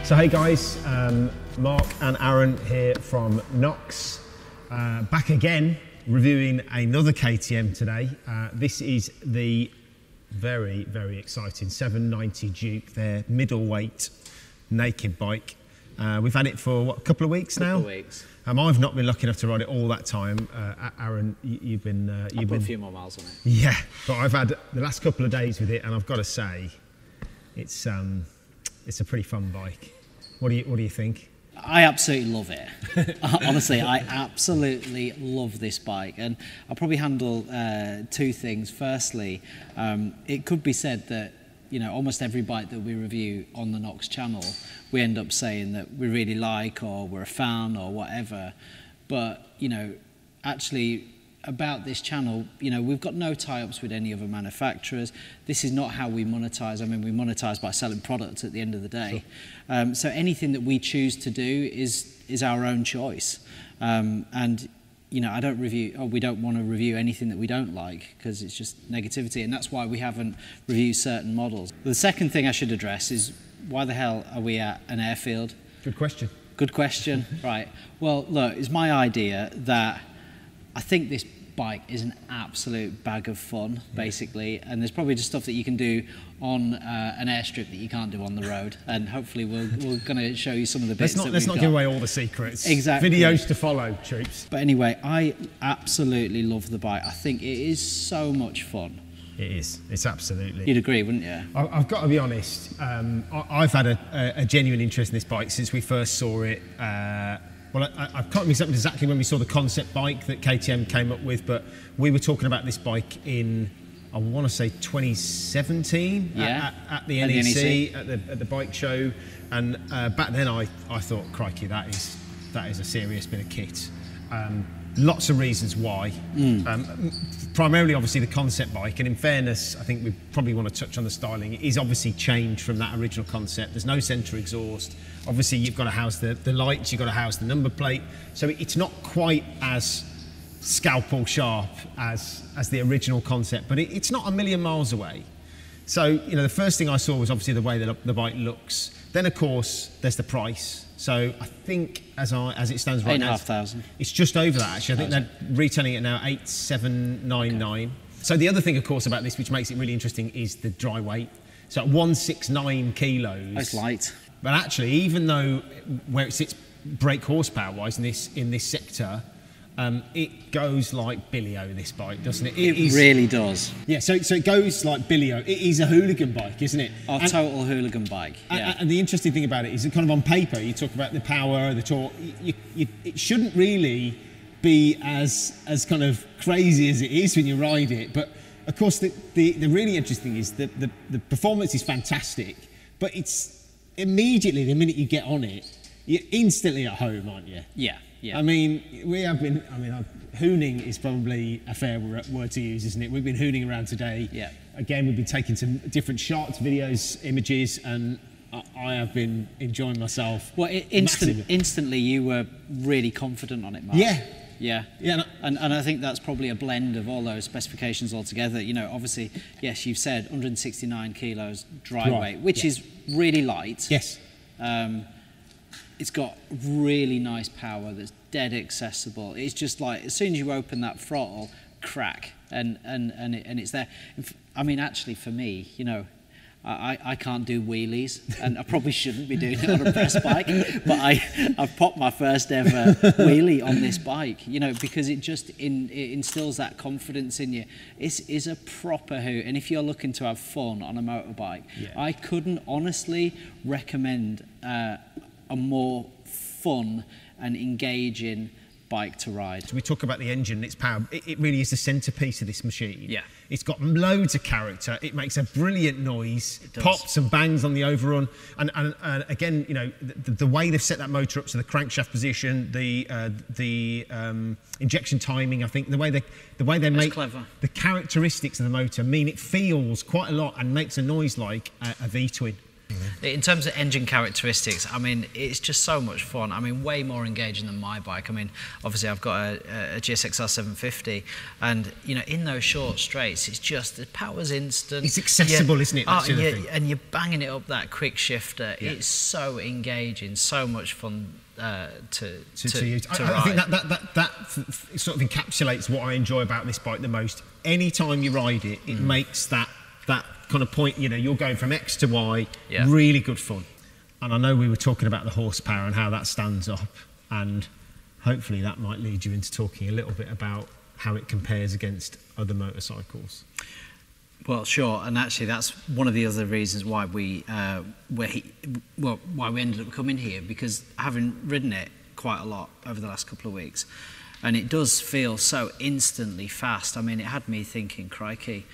So hey guys, Mark and Aaron here from KNOX, back again reviewing another KTM today. This is the very, very exciting 790 Duke, their middleweight naked bike. We've had it for what, a couple of weeks now? A couple of weeks. I've not been lucky enough to ride it all that time. Aaron, you've been... I've put a few more miles on it. Yeah, but I've had the last couple of days with it, and I've got to say, it's a pretty fun bike. What do you think? I absolutely love it. Honestly, I absolutely love this bike, and I'll probably handle two things. Firstly, it could be said that almost every bike that we review on the KNOX channel, we end up saying that we really like, or we're a fan, or whatever. But actually, about this channel, we've got no tie-ups with any other manufacturers. This is not how we monetize. I mean, we monetize by selling products at the end of the day. Sure. So anything that we choose to do is our own choice. And I don't review, or we don't want to review anything that we don't like, because it's just negativity, and that's why we haven't reviewed certain models. The second thing I should address is, why the hell are we at an airfield? Good question. Good question. Right. Well, look, it's my idea that I think this bike is an absolute bag of fun, basically, and there's probably just stuff that you can do on an airstrip that you can't do on the road, and hopefully we're going to show you some of the bits. Let's not give away all the secrets. Exactly. Videos to follow, troops. But anyway, I absolutely love the bike. I think it is so much fun. It is. It's absolutely. You'd agree, wouldn't you? I've got to be honest. I've had a genuine interest in this bike since we first saw it. Well, I can't remember exactly when we saw the concept bike that KTM came up with, but we were talking about this bike in, I want to say 2017, at the NEC, at the bike show, and back then I thought, crikey, that is a serious bit of kit. Lots of reasons why. Primarily, obviously, the concept bike, and in fairness, I think we probably want to touch on the styling. It is obviously changed from that original concept. There's no centre exhaust. Obviously, you've got to house the lights, you've got to house the number plate. So it's not quite as scalpel sharp as the original concept, but it's not a million miles away. So, the first thing I saw was obviously the way that the bike looks. Then, of course, there's the price. So I think as it stands right now, $8,500. it's just over that, actually. I think they're retailing it now $8,799. Okay. So the other thing, of course, about this, which makes it really interesting, is the dry weight. So at 169 kilos. That's light. But actually, even though where it sits brake horsepower-wise in this sector, it goes like Billy-O, this bike, doesn't it? It really does. Yeah, so it goes like Billy-O. It is a hooligan bike, isn't it? A total hooligan bike, yeah. And the interesting thing about it is that kind of on paper, you talk about the power, the torque, it shouldn't really be as kind of crazy as it is when you ride it. But of course, the really interesting thing is that the performance is fantastic, but it's immediately, the minute you get on it, you're instantly at home, aren't you? Yeah. Yeah. I mean, hooning is probably a fair word to use, isn't it? We've been hooning around today. Yeah. Again, we've been taking some different shots, videos, images, and I have been enjoying myself. Well, instantly you were really confident on it, Mark. Yeah. Yeah. Yeah. And I think that's probably a blend of all those specifications altogether. Obviously, yes, you've said 169 kilos dry weight, which is really light. Yes. It's got really nice power that's dead accessible. It's just like, as soon as you open that throttle, crack, and it's there. I mean, actually, for me, I can't do wheelies, and I probably shouldn't be doing it on a press bike, but I've popped my first ever wheelie on this bike, because it just it instills that confidence in you. It is a proper hoot, and if you're looking to have fun on a motorbike, I couldn't honestly recommend a more fun and engaging bike to ride. So we talk about the engine and its power. It really is the centrepiece of this machine. Yeah. It's got loads of character. It makes a brilliant noise, pops and bangs on the overrun. And again, the way they've set that motor up, so the crankshaft position, the injection timing, I think the way they make clever. The characteristics of the motor mean it feels quite a lot and makes a noise like a V-twin. In terms of engine characteristics, I mean, it's just so much fun. I mean, way more engaging than my bike. I mean, obviously I've got a GSXR 750, and you know, in those short straights, it's just the power's instant. It's accessible, isn't it? That's the other thing. And you're banging it up that quick shifter. Yeah. It's so engaging, so much fun to use. I think that sort of encapsulates what I enjoy about this bike the most. Anytime you ride it, it makes that kind of point, you know, you're going from X to Y, really good fun. And I know we were talking about the horsepower and how that stands up, and hopefully that might lead you into talking a little bit about how it compares against other motorcycles. Well, sure, and actually that's one of the other reasons why we why we ended up coming here, because having ridden it quite a lot over the last couple of weeks, and it does feel so instantly fast. I mean, it had me thinking, crikey,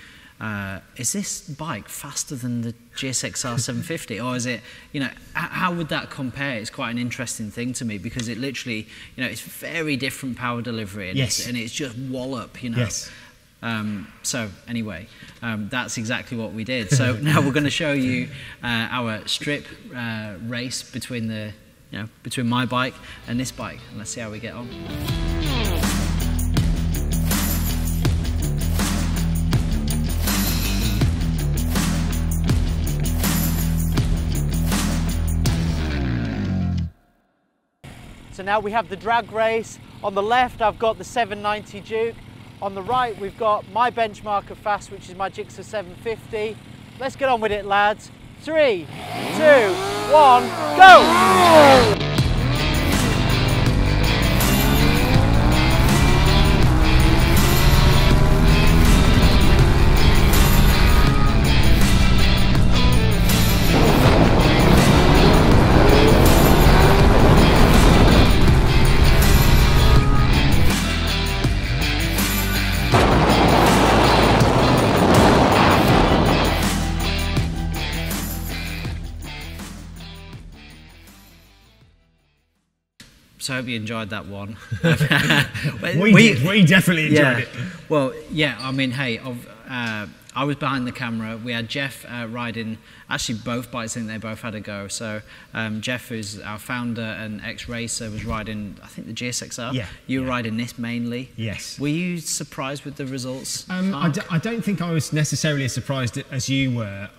is this bike faster than the GSXR 750, or is it, you know, how would that compare? It's quite an interesting thing to me, because it literally, you know, it's very different power delivery, and, it's just wallop, you know. Yes. So anyway, that's exactly what we did. So now we're going to show you our strip race between between my bike and this bike, and let's see how we get on. So now we have the drag race. On the left, I've got the 790 Duke. On the right, we've got my benchmark of fast, which is my Gixxer 750. Let's get on with it, lads. 3, 2, 1, go! So I hope you enjoyed that one. we definitely enjoyed it. Well, yeah, I mean, hey, I was behind the camera. We had Jeff riding, actually both bikes, I think they both had a go. So Jeff, who's our founder and ex-racer, was riding, I think, the GSXR. Yeah. You were riding this mainly. Yes. Were you surprised with the results? I don't think I was necessarily as surprised as you were.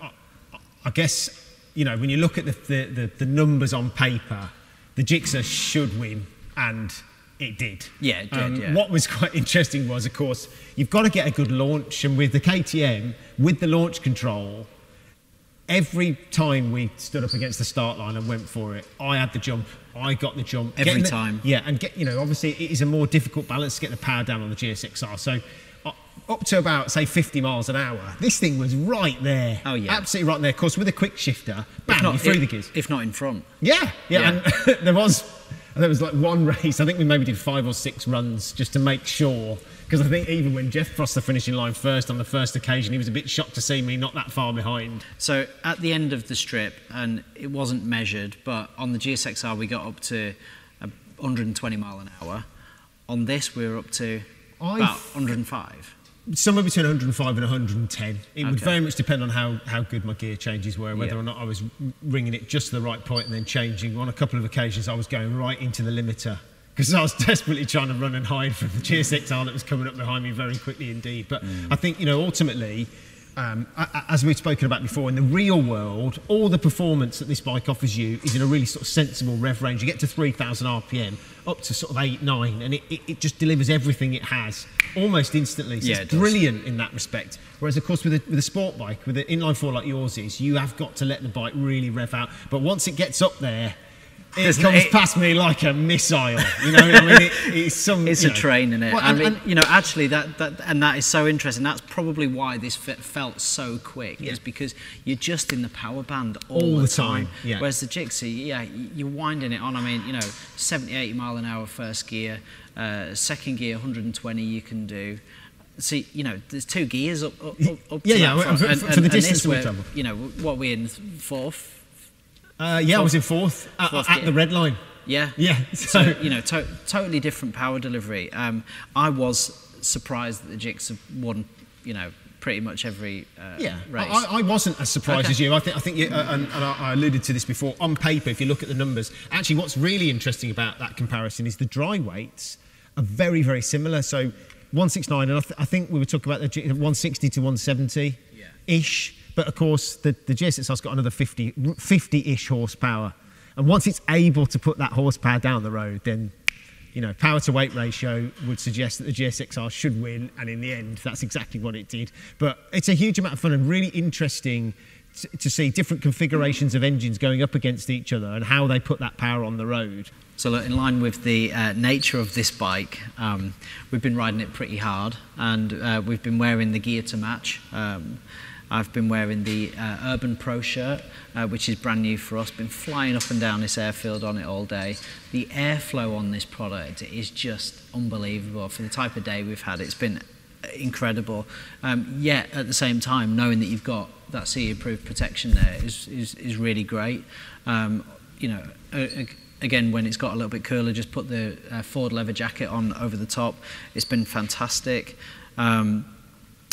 I guess, you know, when you look at the numbers on paper, the Gixxer should win, and it did. Yeah, it did, yeah. What was quite interesting was, of course, you've got to get a good launch, and with the KTM, with the launch control, every time we stood up against the start line and went for it, I had the jump, I got the jump. Every time. Yeah, and you know, obviously it is a more difficult balance to get the power down on the GSXR, so up to about, say, 50 miles an hour, this thing was right there. Oh, yeah. Absolutely right there. Of course, with a quick shifter, bam, you threw the gears. If not in front. Yeah. And there was like one race, I think we maybe did 5 or 6 runs just to make sure, because I think even when Jeff crossed the finishing line first on the first occasion, he was a bit shocked to see me not that far behind. So at the end of the strip, and it wasn't measured, but on the GSXR we got up to 120 mile an hour. On this we were up to about 105. Somewhere between 105 and 110. It would very much depend on how good my gear changes were, whether or not I was ringing it just to the right point and then changing. On a couple of occasions, I was going right into the limiter because I was desperately trying to run and hide from the GSXR that was coming up behind me very quickly indeed. But I think, you know, ultimately, as we've spoken about before, in the real world, all the performance that this bike offers you is in a really sort of sensible rev range. You get to 3,000 RPM, up to sort of 8, 9, and it just delivers everything it has almost instantly. So it's brilliant in that respect. Whereas, of course, with a sport bike, with an inline 4 like yours is, you have got to let the bike really rev out. But once it gets up there, it comes past me like a missile, you know. I mean, it's a train, isn't it? Well, I mean, you know, actually, that is so interesting. That's probably why this felt so quick, is because you're just in the power band all the time. Yeah. Whereas the Gixxer, you're winding it on. I mean, you know, 70, 80 mile an hour first gear, second gear 120 you can do. See, you know, there's 2 gears up to that for the distance we travel. You know, what we're in 4th. I was in 4th at the red line. Yeah. So you know, totally different power delivery. I was surprised that the Gixxer won, you know, pretty much every race. I wasn't as surprised as you. I think you, and I alluded to this before. On paper, if you look at the numbers, actually, what's really interesting about that comparison is the dry weights are very, very similar. So 169, and I think we were talking about the 160 to 170 ish. But of course, the GSXR's got another 50-ish horsepower, and once it's able to put that horsepower down the road, then, you know, power to weight ratio would suggest that the GSXR should win, and in the end, that's exactly what it did. But it's a huge amount of fun and really interesting to see different configurations of engines going up against each other and how they put that power on the road. So look, in line with the nature of this bike, we've been riding it pretty hard, and we've been wearing the gear to match. I've been wearing the Urban Pro shirt, which is brand new for us. Been flying up and down this airfield on it all day. The airflow on this product is just unbelievable. For the type of day we've had, it's been incredible. Yet at the same time, knowing that you've got that CE-approved protection there is really great. You know, again, when it's got a little bit cooler, just put the Ford leather jacket on over the top. It's been fantastic.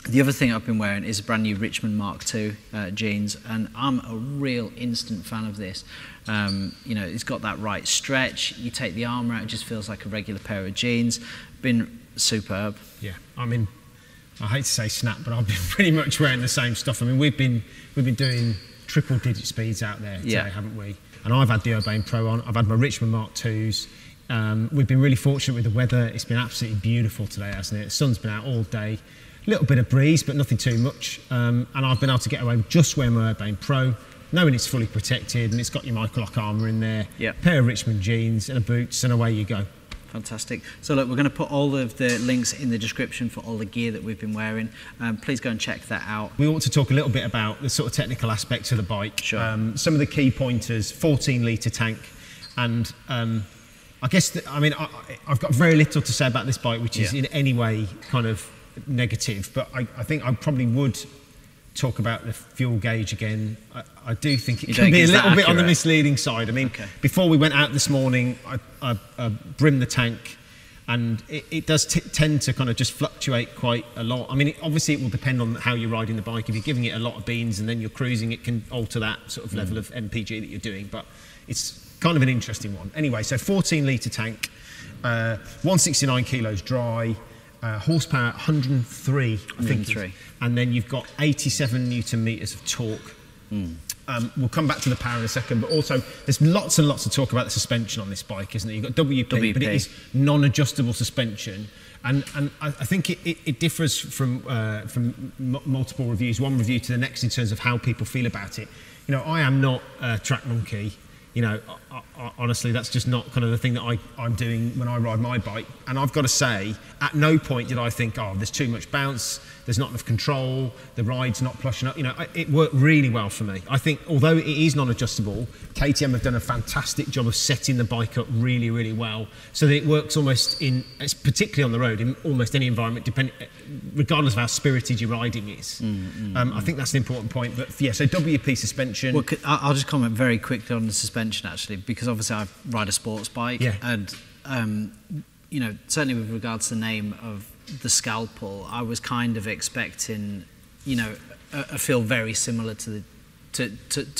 The other thing I've been wearing is a brand new Richmond Mark II jeans, and I'm a real instant fan of this. You know, it's got that right stretch. You take the armour out, it just feels like a regular pair of jeans. Been superb. Yeah, I mean, I hate to say snap, but I've been pretty much wearing the same stuff. I mean, we've been doing triple-digit speeds out there today, haven't we? And I've had the Urbane Pro on. I've had my Richmond Mark IIs. We've been really fortunate with the weather. It's been absolutely beautiful today, hasn't it? The sun's been out all day. A little bit of breeze, but nothing too much. And I've been able to get away with just wearing my Urbane Pro, knowing it's fully protected and it's got your Microlock armour in there, pair of Richmond jeans and a boots, and away you go. Fantastic. So look, we're going to put all of the links in the description for all the gear that we've been wearing. Please go and check that out. We ought to talk a little bit about the sort of technical aspects of the bike. Sure. Some of the key pointers: 14-litre tank, and I guess I've got very little to say about this bike, which is in any way kind of negative, but I think I probably would talk about the fuel gauge again. I do think it can be a little bit on the misleading side. I mean, before we went out this morning, I brimmed the tank, and it does tend to kind of just fluctuate quite a lot. I mean, obviously it will depend on how you're riding the bike. If you're giving it a lot of beans and then you're cruising, it can alter that sort of level of MPG that you're doing, but it's kind of an interesting one. Anyway, so 14-litre tank, 169 kilos dry, horsepower 103, I think, and then you've got 87 newton meters of torque. We'll come back to the power in a second, but also there's lots and lots of talk about the suspension on this bike, isn't there? You've got WP, but it is non-adjustable suspension, and I think it differs from multiple reviews, one review to the next, in terms of how people feel about it. You know, I am not a track monkey. You know, honestly, that's just not kind of the thing that I'm doing when I ride my bike. And I've got to say, at no point did I think, oh, there's too much bounce, there's not enough control, the ride's not plushing up. You know, it worked really well for me. I think, although it is non-adjustable, KTM have done a fantastic job of setting the bike up really, really well, so that it works almost it's particularly on the road, in almost any environment, regardless of how spirited your riding is. I think that's an important point. But yeah, so WP suspension. Well, I'll just comment very quickly on the suspension, actually, because obviously I ride a sports bike, and you know, certainly with regards to the name of the Scalpel, I was kind of expecting, you know, a feel very similar to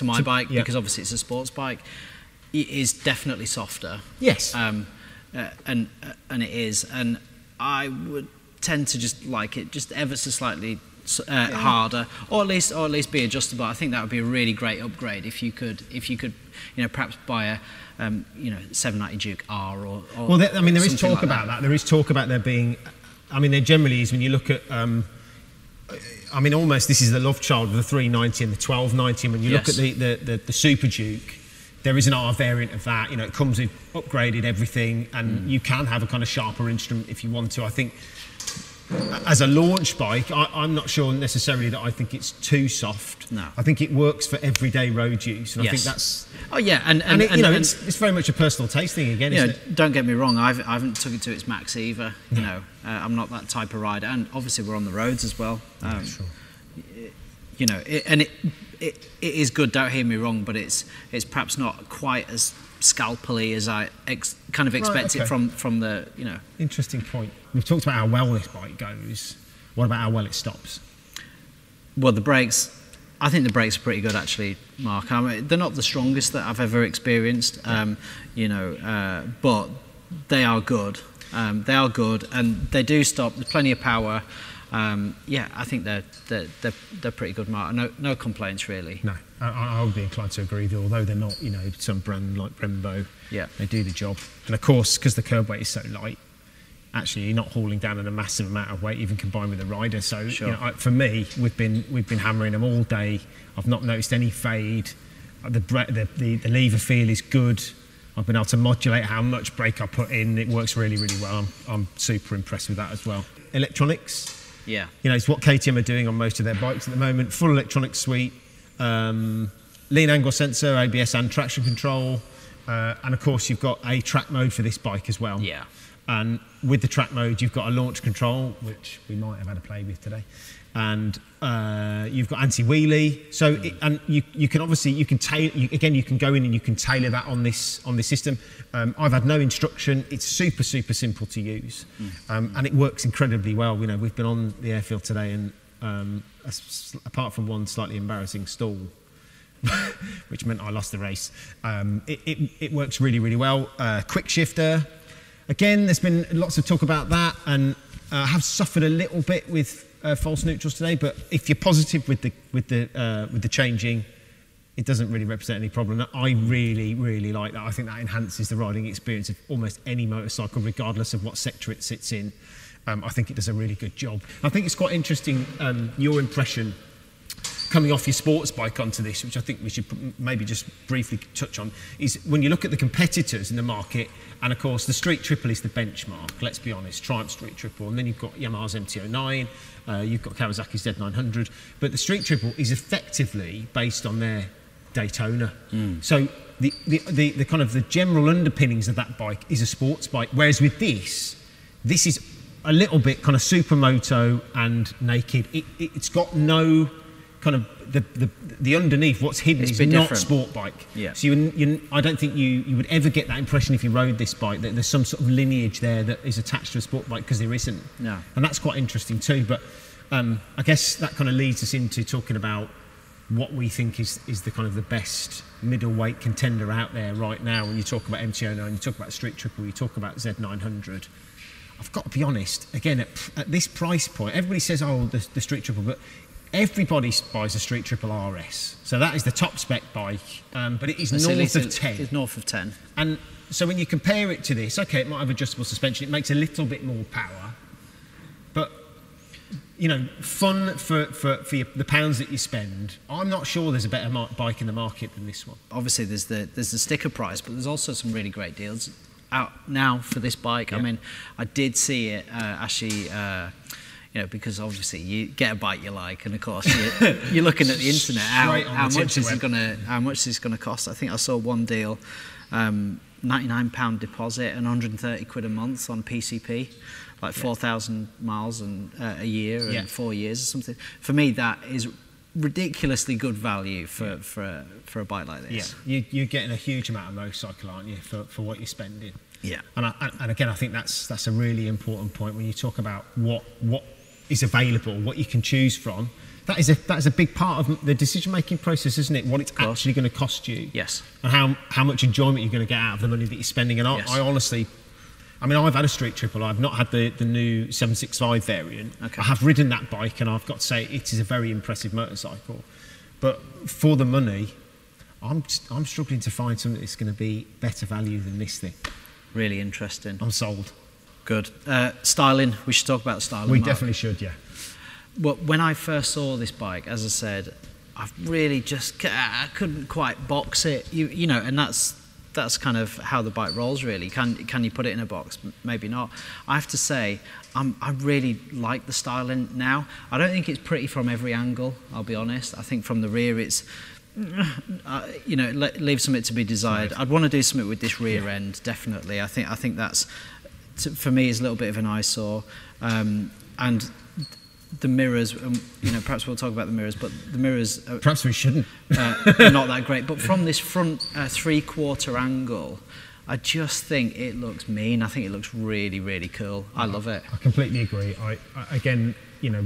my bike, because obviously it's a sports bike. It is definitely softer. Yes. And it is, and I would tend to just like it just ever so slightly harder, or at least be adjustable. I think that would be a really great upgrade if you could, you know, perhaps buy a 790 Duke R or well, I mean, there is talk like about that. There is talk about there being, I mean, there generally is, when you look at, I mean, almost this is the love child of the 390 and the 1290. And when you look at the Super Duke, there is an R variant of that. You know, it comes with upgraded everything, and you can have a kind of sharper instrument if you want to. I think, as a launch bike, I'm not sure necessarily that I think it's too soft. No. I think it works for everyday road use, and I think that's... Oh yeah, and it's very much a personal taste thing again, isn't it? Don't get me wrong, I haven't took it to its max either. You know, I'm not that type of rider, and obviously we're on the roads as well. Sure. You know, it is good. Don't hear me wrong, but it's perhaps not quite as scalpely as I kind of expect it from the, you know. Interesting point. We've talked about how well this bike goes. What about how well it stops? Well, the brakes, I think the brakes are pretty good actually, Mark. I mean, they're not the strongest that I've ever experienced, you know, but they are good. They are good, and they do stop. There's plenty of power. Yeah, I think they're pretty good, Mark. No complaints really. No, I would be inclined to agree with you, although they're not, you know, some brand like Brembo. Yeah, they do the job. And of course, because the curb weight is so light, actually you're not hauling down a massive amount of weight, even combined with the rider. So sure. You know, for me, we've been hammering them all day. I've not noticed any fade. The lever feel is good. I've been able to modulate how much brake I put in. It works really, really well. I'm super impressed with that as well. Electronics. Yeah. You know, it's what KTM are doing on most of their bikes at the moment. Full electronic suite, lean angle sensor, ABS and traction control. And of course, you've got a track mode for this bike as well. Yeah. And with the track mode, you've got a launch control, which we might have had a play with today. And you've got anti-wheelie. So, and you can obviously, you can go in and you can tailor that on this system. I've had no instruction. It's super, super simple to use. And it works incredibly well. You know, we've been on the airfield today and apart from one slightly embarrassing stall, which meant I lost the race, it works really, really well. Quick shifter. Again, there's been lots of talk about that, and I have suffered a little bit with false neutrals today. But if you're positive with the changing, it doesn't really represent any problem. I really, really like that. I think that enhances the riding experience of almost any motorcycle, regardless of what sector it sits in. I think it does a really good job. I think it's quite interesting, your impression coming off your sports bike onto this, which I think we should maybe just briefly touch on, is when you look at the competitors in the market, and of course the Street Triple is the benchmark, let's be honest, Triumph Street Triple, and then you've got Yamaha's MT-09, you've got Kawasaki's Z900, but the Street Triple is effectively based on their Daytona. So the kind of the general underpinnings of that bike is a sports bike, whereas with this is a little bit kind of supermoto and naked. It's got no kind of the underneath, what's hidden is not different. Sport bike. Yeah. So I don't think you would ever get that impression if you rode this bike that there's some sort of lineage there that is attached to a sport bike, because there isn't. No. And that's quite interesting too. But I guess that kind of leads us into talking about what we think is the kind of the best middleweight contender out there right now. When you talk about MT-09, you talk about Street Triple, you talk about Z900. I've got to be honest, again, at this price point, everybody says, oh, the Street Triple, but everybody buys a Street Triple RS. So that is the top spec bike, but it is north of 10. It's north of 10. And so when you compare it to this, okay, it might have adjustable suspension, it makes a little bit more power, but you know, fun for the pounds that you spend. I'm not sure there's a better bike in the market than this one. Obviously, there's the sticker price, but there's also some really great deals out now for this bike. Yeah. I mean, I did see it actually. You know, because obviously you get a bike you like, and of course you're looking at the internet how much is this gonna cost. I think I saw one deal, £99 deposit and 130 quid a month on PCP, like 4,000 miles and a year and 4 years or something. For me, that is ridiculously good value for a bike like this. Yeah, you're getting a huge amount of motorcycle, aren't you, for what you're spending? Yeah. And again, I think that's a really important point when you talk about what is available, what you can choose from. That is a big part of the decision-making process, isn't it? What it's actually going to cost you. Yes. And how much enjoyment you're going to get out of the money that you're spending. And I honestly, I mean, I've had a Street Triple. I've not had the new 765 variant. Okay. I have ridden that bike, and I've got to say it is a very impressive motorcycle. But for the money, I'm struggling to find something that's going to be better value than this thing. Really interesting. I'm sold. Good. Styling, we should talk about styling. We Mark. definitely should, yeah. Well, when I first saw this bike, as I said, I've really I couldn't quite box it. You know, and that's kind of how the bike rolls, really. Can you put it in a box? Maybe not. I have to say, I really like the styling now. I don't think it's pretty from every angle, I'll be honest. I think from the rear it's, you know, leaves something to be desired. Right. I'd want to do something with this rear end, definitely. I think that's, for me, is a little bit of an eyesore. And the mirrors, you know, perhaps we'll talk about the mirrors, but the mirrors... perhaps we shouldn't. Are not that great. But from this front three-quarter angle, I just think it looks mean. I think it looks really, really cool. I love it. I completely agree. Again, you know,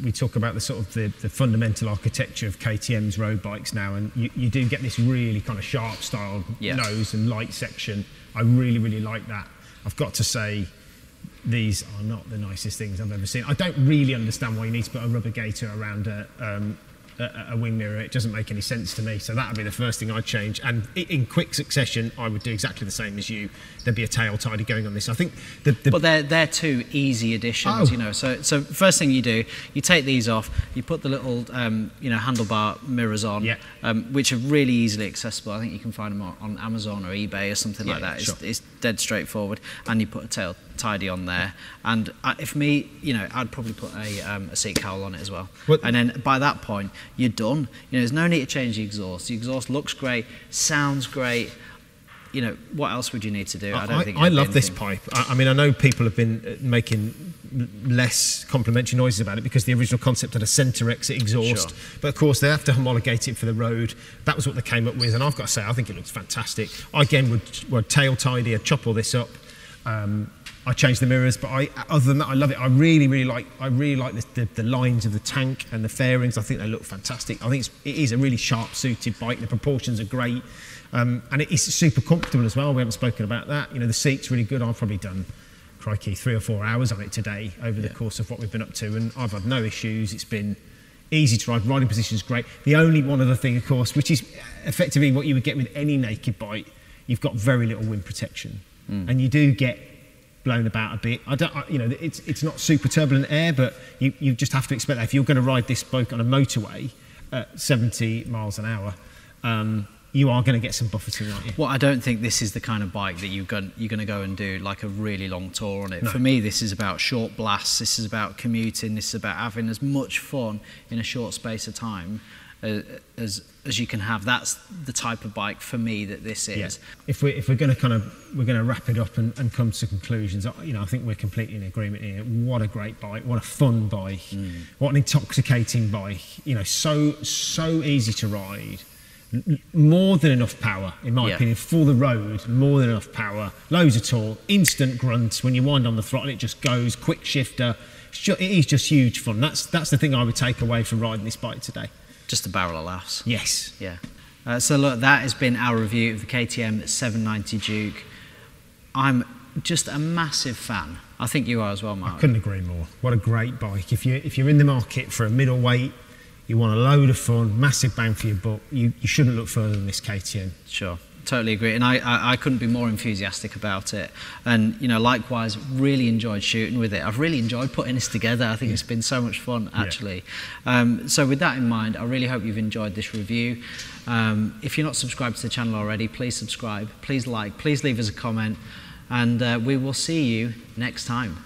we talk about the sort of the fundamental architecture of KTM's road bikes now, and you do get this really kind of sharp style nose and light section. I really, really like that. I've got to say, these are not the nicest things I've ever seen. I don't really understand why you need to put a rubber gaiter around a wing mirror. It doesn't make any sense to me. So that would be the first thing I'd change. And in quick succession, I would do exactly the same as you. There'd be a tail tidy going on this. I think but they're two easy additions, you know. So first thing you do, you take these off, you put the little you know, handlebar mirrors on, which are really easily accessible. I think you can find them on Amazon or eBay or something like that. Sure. It's dead straightforward. And you put a tail tidy on there. And if me, you know, I'd probably put a seat cowl on it as well. And then by that point, you're done. You know, there's no need to change the exhaust. The exhaust looks great, sounds great. You know, what else would you need to do? I love this pipe. I mean, I know people have been making less complimentary noises about it because the original concept had a centre exit exhaust. Sure. But of course, they have to homologate it for the road. That was what they came up with, and I've got to say, I think it looks fantastic. I again would tail tidy, I'd chop all this up. I changed the mirrors, but other than that, I love it. I really like the lines of the tank and the fairings. I think they look fantastic. I think it is a really sharp-suited bike. The proportions are great, and it is super comfortable as well. We haven't spoken about that. You know, the seat's really good. I've probably done, crikey, 3 or 4 hours on it today over the course of what we've been up to, and I've had no issues. It's been easy to ride. Riding position is great. The only one other thing, of course, which is effectively what you would get with any naked bike, you've got very little wind protection, and you do get blown about a bit. You know, it's not super turbulent air, but you just have to expect that if you're going to ride this bike on a motorway at 70 miles an hour, you are going to get some buffeting, aren't you? Well, I don't think this is the kind of bike that you're going to go and do like a really long tour on it. No. For me, this is about short blasts. This is about commuting. This is about having as much fun in a short space of time as you can have. That's the type of bike for me that this is. Yeah. If we're going to wrap it up and come to conclusions, you know, I think we're completely in agreement here. What a great bike! What a fun bike! What an intoxicating bike! You know, so easy to ride. More than enough power, in my opinion, for the road. More than enough power. Loads of torque. Instant grunts when you wind on the throttle. It just goes. Quick shifter. It is just huge fun. That's the thing I would take away from riding this bike today. Just a barrel of laughs. Yes. Yeah. So look, that has been our review of the KTM 790 Duke. I'm just a massive fan. I think you are as well, Mark. I couldn't agree more. What a great bike. If you're in the market for a middleweight, you want a load of fun, massive bang for your buck, you shouldn't look further than this KTM. Sure. Totally agree, and I couldn't be more enthusiastic about it. And you know, likewise, really enjoyed shooting with it. I've really enjoyed putting this together. I think it's been so much fun, actually. So with that in mind, I really hope you've enjoyed this review. If you're not subscribed to the channel already, please subscribe, please like, please leave us a comment, and we will see you next time.